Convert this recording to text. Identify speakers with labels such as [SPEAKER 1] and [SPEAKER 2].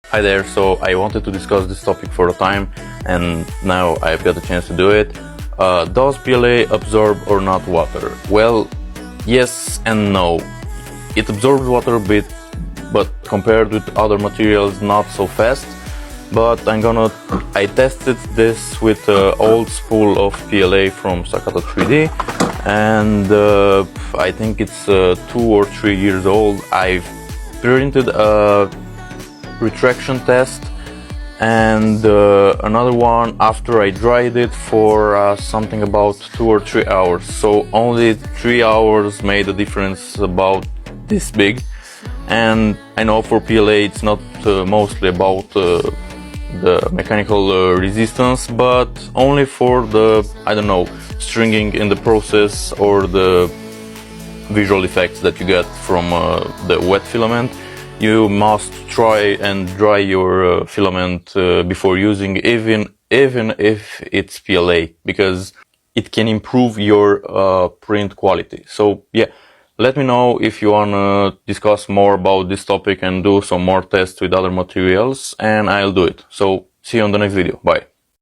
[SPEAKER 1] Hi there, so I wanted to discuss this topic for a time and now I've got a chance to do it. Does PLA absorb or not water? Well, yes and no. It absorbs water a bit, but compared with other materials not so fast. But I tested this with an old spool of PLA from Staccato 3D and I think it's 2 or 3 years old. I've printed a retraction test and another one after I dried it for something about 2 or 3 hours. So only 3 hours made a difference about this big. And I know for PLA it's not mostly about the mechanical resistance, but only for the, I don't know, stringing in the process or the visual effects that you get from the wet filament. You must try and dry your filament before using, even if it's PLA, because it can improve your print quality. So yeah, let me know if you wanna discuss more about this topic and do some more tests with other materials, and I'll do it. So see you on the next video. Bye.